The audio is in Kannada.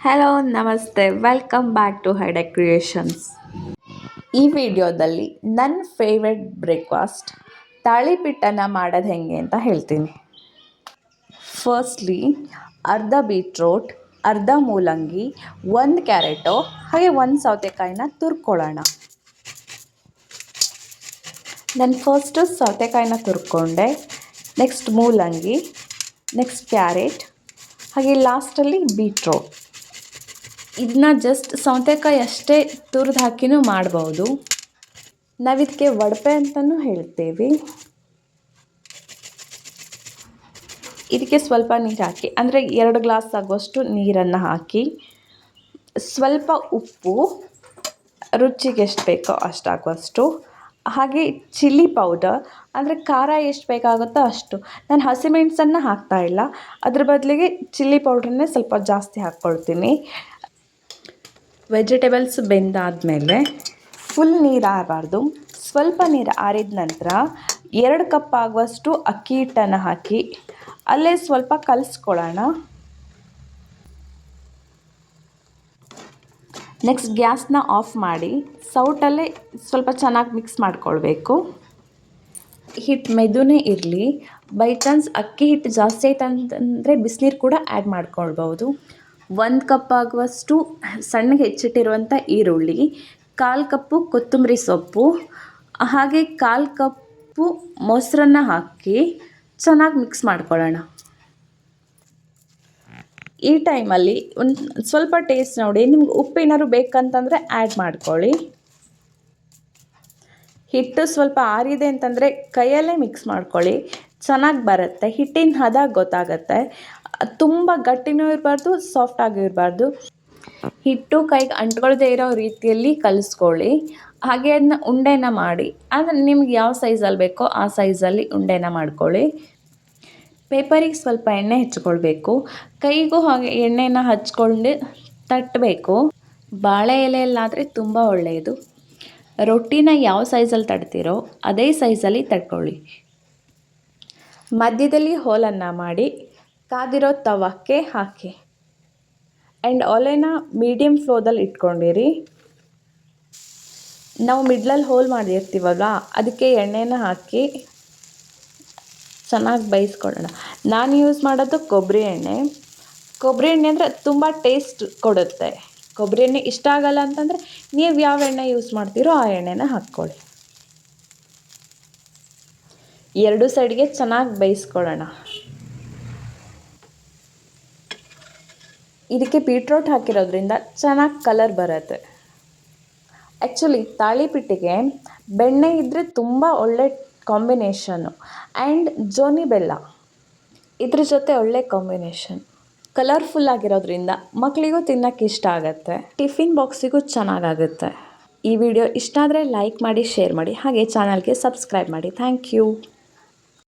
ಹಲೋ ನಮಸ್ತೆ ವೆಲ್ಕಮ್ ಬ್ಯಾಕ್ ಟು ಹೈಡೆಕ್ ಕ್ರಿಯೇಷನ್ಸ್. ಈ ವಿಡಿಯೋದಲ್ಲಿ ನನ್ನ ಫೇವ್ರೆಟ್ ಬ್ರೇಕ್ಫಾಸ್ಟ್ ತಾಳಿಪಿಟ್ಟನ್ನು ಮಾಡೋದು ಹೆಂಗೆ ಅಂತ ಹೇಳ್ತೀನಿ. ಫಸ್ಟ್ಲಿ ಅರ್ಧ ಬೀಟ್ರೋಟ್, ಅರ್ಧ ಮೂಲಂಗಿ, ಒಂದು ಕ್ಯಾರೆಟು ಹಾಗೆ ಒಂದು ಸೌತೆಕಾಯಿನ ತುರ್ಕೊಳ್ಳೋಣ. ನಾನು ಫಸ್ಟು ಸೌತೆಕಾಯಿನ ತುರ್ಕೊಂಡೆ, ನೆಕ್ಸ್ಟ್ ಮೂಲಂಗಿ, ನೆಕ್ಸ್ಟ್ ಕ್ಯಾರೆಟ್ ಹಾಗೆ ಲಾಸ್ಟಲ್ಲಿ ಬೀಟ್ರೋಟ್. ಇದನ್ನ ಜಸ್ಟ್ ಸೌತೆಕಾಯಿ ಅಷ್ಟೇ ತುರಿದು ಹಾಕಿನೂ ಮಾಡ್ಬೋದು. ನಾವಿದಕ್ಕೆ ವಡಪೆ ಅಂತಲೂ ಹೇಳ್ತೇವೆ. ಇದಕ್ಕೆ ಸ್ವಲ್ಪ ನೀರು ಹಾಕಿ, ಅಂದರೆ 2 ಗ್ಲಾಸ್ ಆಗುವಷ್ಟು ನೀರನ್ನು ಹಾಕಿ, ಸ್ವಲ್ಪ ಉಪ್ಪು ರುಚಿಗೆ ಎಷ್ಟು ಬೇಕೋ ಅಷ್ಟಾಗುವಷ್ಟು, ಹಾಗೆ ಚಿಲ್ಲಿ ಪೌಡರ್ ಅಂದರೆ ಖಾರ ಎಷ್ಟು ಬೇಕಾಗುತ್ತೋ ಅಷ್ಟು. ನಾನು ಹಸಿಮೆಣಸನ್ನು ಹಾಕ್ತಾಯಿಲ್ಲ, ಅದ್ರ ಬದಲಿಗೆ ಚಿಲ್ಲಿ ಪೌಡ್ರನ್ನೇ ಸ್ವಲ್ಪ ಜಾಸ್ತಿ ಹಾಕ್ಕೊಳ್ತೀನಿ. ವೆಜಿಟೇಬಲ್ಸ್ ಬೆಂದಾದಮೇಲೆ ಫುಲ್ ನೀರು ಆರಬಾರ್ದು, ಸ್ವಲ್ಪ ನೀರು ಆರಿದ ನಂತರ 2 ಕಪ್ ಆಗುವಷ್ಟು ಅಕ್ಕಿ ಹಿಟ್ಟನ್ನು ಹಾಕಿ ಅಲ್ಲೇ ಸ್ವಲ್ಪ ಕಲಿಸ್ಕೊಳ್ಳೋಣ. ನೆಕ್ಸ್ಟ್ ಗ್ಯಾಸ್ನ ಆಫ್ ಮಾಡಿ ಸೌಟಲ್ಲೇ ಸ್ವಲ್ಪ ಚೆನ್ನಾಗಿ ಮಿಕ್ಸ್ ಮಾಡ್ಕೊಳ್ಬೇಕು. ಹಿಟ್ಟು ಮೆದುನೇ ಇರಲಿ. ಬೈ ಚಾನ್ಸ್ ಅಕ್ಕಿ ಹಿಟ್ಟು ಜಾಸ್ತಿ ಆಯ್ತು ಅಂತಂದರೆ ಬಿಸಿನೀರು ಕೂಡ ಆ್ಯಡ್ ಮಾಡ್ಕೊಳ್ಬೋದು. 1 ಕಪ್ ಆಗುವಷ್ಟು ಸಣ್ಣಗೆ ಹೆಚ್ಚಿಟ್ಟಿರುವಂಥ ಈರುಳ್ಳಿ, 1/4 ಕಪ್ಪು ಕೊತ್ತಂಬರಿ ಸೊಪ್ಪು ಹಾಗೆ 1/4 ಕಪ್ಪು ಮೊಸರನ್ನ ಹಾಕಿ ಚೆನ್ನಾಗಿ ಮಿಕ್ಸ್ ಮಾಡ್ಕೊಳ್ಳೋಣ. ಈ ಟೈಮಲ್ಲಿ ಒಂದು ಸ್ವಲ್ಪ ಟೇಸ್ಟ್ ನೋಡಿ, ನಿಮ್ಗೆ ಉಪ್ಪೇನಾದ್ರು ಬೇಕಂತಂದರೆ ಆ್ಯಡ್ ಮಾಡ್ಕೊಳ್ಳಿ. ಹಿಟ್ಟು ಸ್ವಲ್ಪ ಆರಿದೆ ಅಂತಂದರೆ ಕೈಯಲ್ಲೇ ಮಿಕ್ಸ್ ಮಾಡ್ಕೊಳ್ಳಿ, ಚೆನ್ನಾಗಿ ಬರುತ್ತೆ. ಹಿಟ್ಟಿನ ಹದ ಗೊತ್ತಾಗುತ್ತೆ. ತುಂಬ ಗಟ್ಟಿನೂ ಇರಬಾರ್ದು, ಸಾಫ್ಟಾಗೂ ಇರಬಾರ್ದು. ಹಿಟ್ಟು ಕೈಗೆ ಅಂಟ್ಕೊಳ್ಳದೆ ಇರೋ ರೀತಿಯಲ್ಲಿ ಕಲಿಸ್ಕೊಳ್ಳಿ. ಹಾಗೆ ಅದನ್ನ ಉಂಡೆನ ಮಾಡಿ, ಅಂದರೆ ನಿಮ್ಗೆ ಯಾವ ಸೈಜಲ್ಲಿ ಬೇಕೋ ಆ ಸೈಜಲ್ಲಿ ಉಂಡೆನ ಮಾಡ್ಕೊಳ್ಳಿ. ಪೇಪರಿಗೆ ಸ್ವಲ್ಪ ಎಣ್ಣೆ ಹಚ್ಕೊಳ್ಬೇಕು. ಕೈಗೂ ಹಾಗೆ ಎಣ್ಣೆನ ಹಚ್ಕೊಂಡು ತಟ್ಟಬೇಕು. ಬಾಳೆ ಎಲೆಯಲ್ಲಾದರೆ ತುಂಬ ಒಳ್ಳೆಯದು. ರೊಟ್ಟಿನ ಯಾವ ಸೈಜಲ್ಲಿ ತಡ್ತೀರೋ ಅದೇ ಸೈಜಲ್ಲಿ ತಟ್ಕೊಳ್ಳಿ. ಮಧ್ಯದಲ್ಲಿ ಹೋಲನ್ನು ಮಾಡಿ ಕಾದಿರೋ ತವಕ್ಕೆ ಹಾಕಿ ಆ್ಯಂಡ್ ಒಲೆನ ಮೀಡಿಯಮ್ ಫ್ಲೇದಲ್ಲಿ ಇಟ್ಕೊಂಡಿರಿ. ನಾವು ಮಿಡ್ಲಲ್ಲಿ ಹೋಲ್ ಮಾಡಿರ್ತೀವಲ್ಲ, ಅದಕ್ಕೆ ಎಣ್ಣೆನ ಹಾಕಿ ಚೆನ್ನಾಗಿ ಬೇಯಿಸ್ಕೊಳ್ಳೋಣ. ನಾನು ಯೂಸ್ ಮಾಡೋದು ಕೊಬ್ಬರಿ ಎಣ್ಣೆ. ಕೊಬ್ಬರಿ ಎಣ್ಣೆ ಅಂದರೆ ತುಂಬ ಟೇಸ್ಟ್ ಕೊಡುತ್ತೆ. ಕೊಬ್ಬರಿ ಎಣ್ಣೆ ಇಷ್ಟ ಆಗಲ್ಲ ಅಂತಂದರೆ ನೀವು ಯಾವ ಎಣ್ಣೆ ಯೂಸ್ ಮಾಡ್ತೀರೋ ಆ ಎಣ್ಣೆನ ಹಾಕ್ಕೊಳ್ಳಿ. 2 ಸೈಡ್ಗೆ ಚೆನ್ನಾಗಿ ಬೇಯಿಸ್ಕೊಳ್ಳೋಣ. ಇದಕ್ಕೆ ಬೀಟ್ರೋಟ್ ಹಾಕಿರೋದ್ರಿಂದ ಚೆನ್ನಾಗಿ ಕಲರ್ ಬರುತ್ತೆ. ಆ್ಯಕ್ಚುಲಿ ತಾಳಿಪಿಟ್ಟಿಗೆ ಬೆಣ್ಣೆ ಇದ್ದರೆ ತುಂಬ ಒಳ್ಳೆ ಕಾಂಬಿನೇಷನ್ನು. ಆ್ಯಂಡ್ ಜೋನಿ ಬೆಲ್ಲ ಇದ್ರ ಜೊತೆ ಒಳ್ಳೆ ಕಾಂಬಿನೇಷನ್. ಕಲರ್ಫುಲ್ ಆಗಿರೋದ್ರಿಂದ ಮಕ್ಕಳಿಗೂ ತಿನ್ನೋಕ್ಕೆ ಇಷ್ಟ ಆಗುತ್ತೆ, ಟಿಫಿನ್ ಬಾಕ್ಸಿಗೂ ಚೆನ್ನಾಗಾಗುತ್ತೆ. ಈ ವಿಡಿಯೋ ಇಷ್ಟ ಆದರೆ ಲೈಕ್ ಮಾಡಿ, ಶೇರ್ ಮಾಡಿ, ಹಾಗೆ ಚಾನಲ್ಗೆ ಸಬ್ಸ್ಕ್ರೈಬ್ ಮಾಡಿ. Thank you.